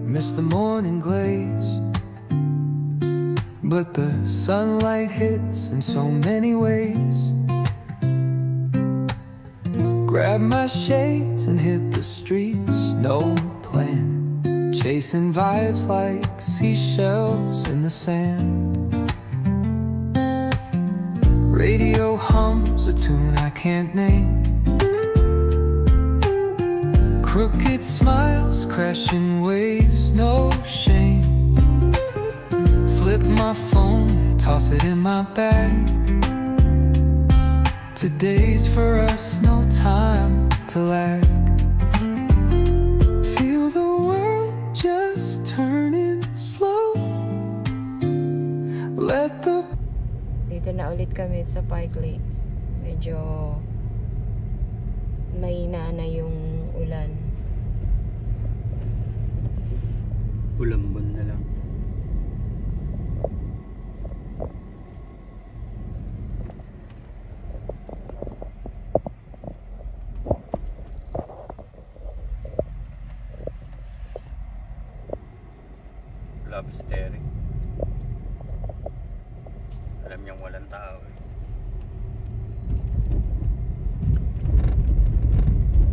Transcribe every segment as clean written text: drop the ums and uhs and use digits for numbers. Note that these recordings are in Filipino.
miss the morning glaze, but the sunlight hits in so many ways. Grab my shades and hit the streets, no plan, chasing vibes like seashells in the sand. Radio hums a tune I can't name, crooked smiles, crashing waves, no shame. Flip my phone, toss it in my bag. Today's for us, no time to lag. Feel the world just turning slow. Let the... Dito na ulit kami sa Park Lake. Medyo mahina na yung ulan. Ulambon na lang. Love steering. Alam niyang walang tao eh.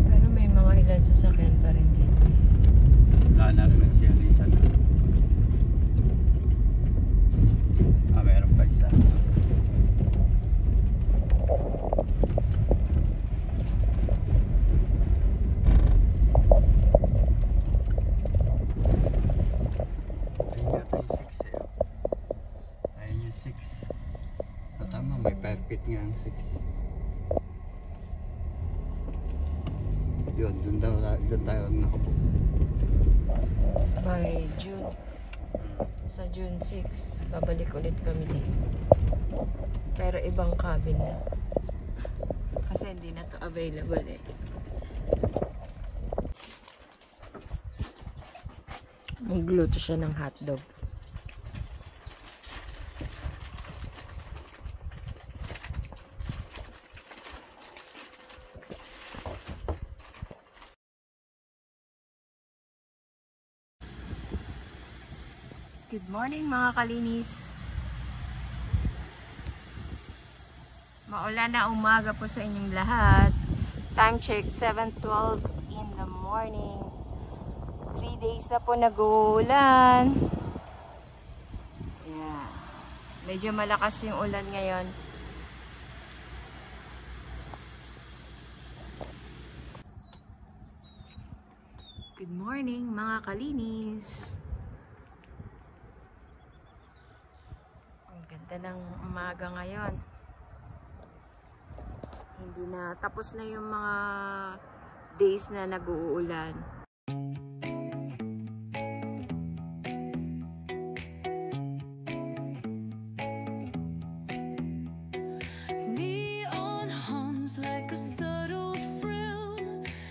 Pero may mga ilan sasakyan pa rin dito. Wala na rin siya Lisa na. Meron pa isa. Ayun yung 6 tama, may perfect nga ang 6. Yun, dun tayo nakapunta. By June. Sa June 6, babalik ulit kami dito. Pero ibang cabin na. Kasi hindi na to available eh. Magluto siya ng hotdog. Good morning mga kalinis. Maulan na umaga po sa inyong lahat. Time check 7:12 in the morning. 3 days na po nag-uulan. Yeah. Medyo malakas yung ulan ngayon. Good morning mga kalinis. Ganda ng umaga ngayon. Hindi na tapos na yung mga days na nag-uulan. Neon hums like a subtle thrill.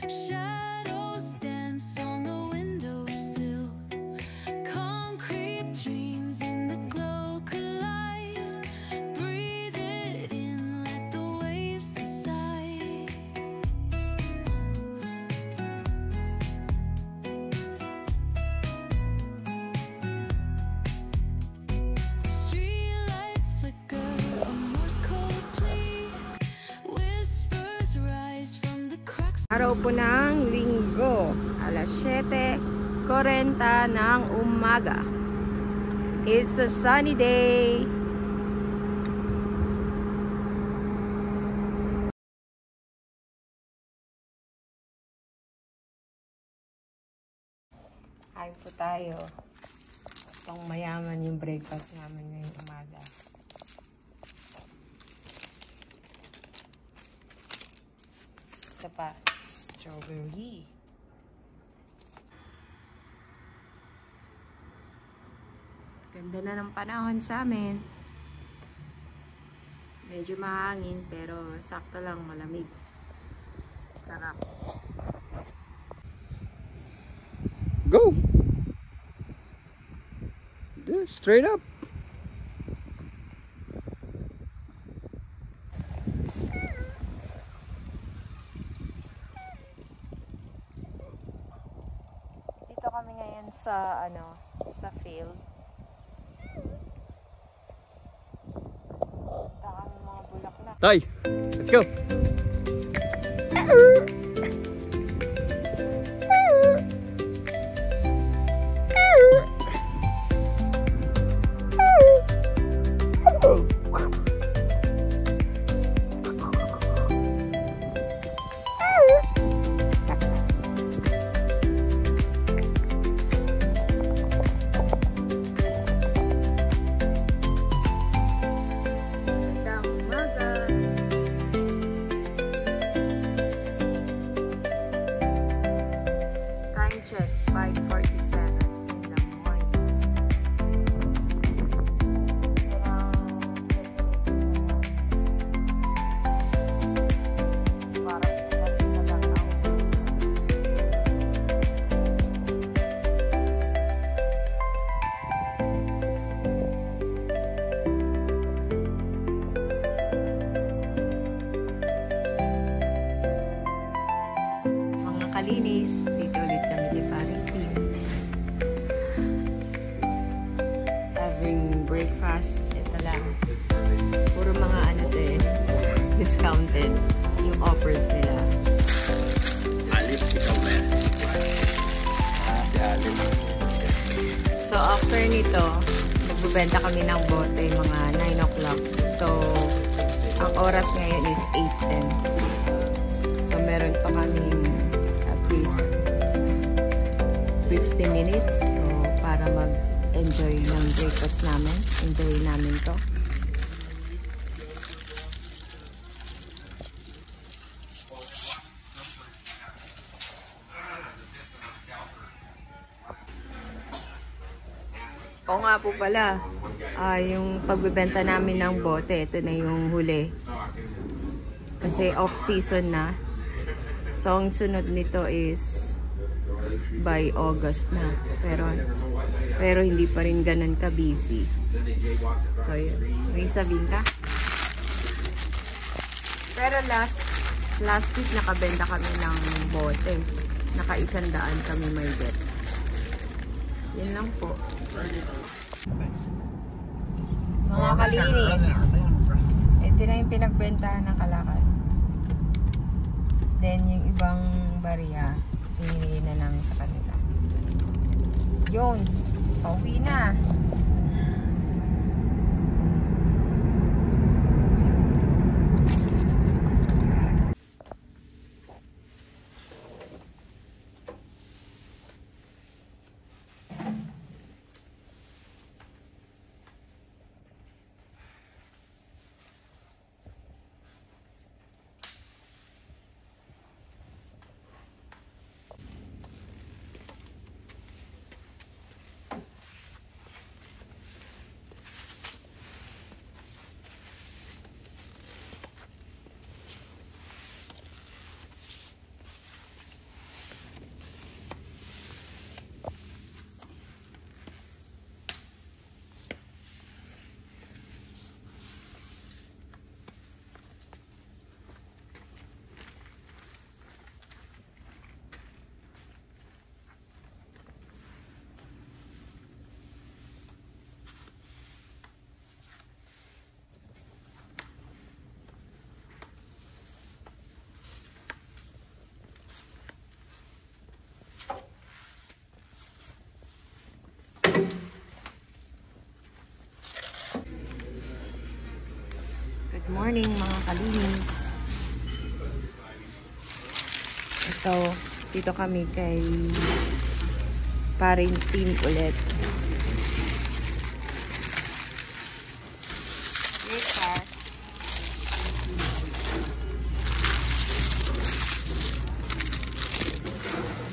Shadows dance on the windowsill. Concrete dreams in the glow collide. Breathe it in, let the waves decide. Streetlights flicker, a Morse code plea. Whispers rise from the cracks. Araw po ng Linggo, alas 7:40 ng umaga. It's a sunny day. Kain po tayo. Pang mayaman yung breakfast namin ngayong umaga. Ito pa, strawberry. Ganda na ng panahon sa amin. Medyo mahangin pero sakto lang, malamig. Sarap. Go! Straight up! Dito kami ngayon sa ano, sa field. Dami mga bulaklak. Tay, let's go! Time check, 5:47 in the morning. Parang pinas na lang ako. Mga kalinis, dito ulit kami ni Paring Tim. Having breakfast, ito lang. Puro mga ano din, discounted yung offers nila. Alip, ikaw na yan. Si Alip. So after nito, nagbebenta kami ng bote mga 9 o'clock. So ang oras ngayon is 8:10. So meron pa kami at least 50 minutes so para mag-enjoy ng breakfast namin. Enjoy namin to. Oo nga po pala, yung pagbebenta namin ng bote, ito na yung huli. Kasi off-season na. So, ang sunod nito is by August na. Pero hindi pa rin ganun ka-busy. So, yun. May sabihin ka? Pero last week nakabenta kami ng bote. Naka-100 kami may get. Yun lang po. Mga kalinis. Ito na yung pinagbentahan ng kalakal. Then, yung ibang bariya, hinili na namin sa kanila. Yun. Pauwi na. Good morning mga kalinis. Ito, dito kami kay Paring Tim ulit. Breakfast.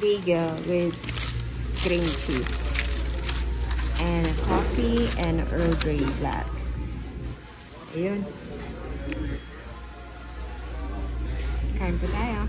Bagel with cream cheese. And a coffee and Earl Grey black. Ayun. Kain po tayo.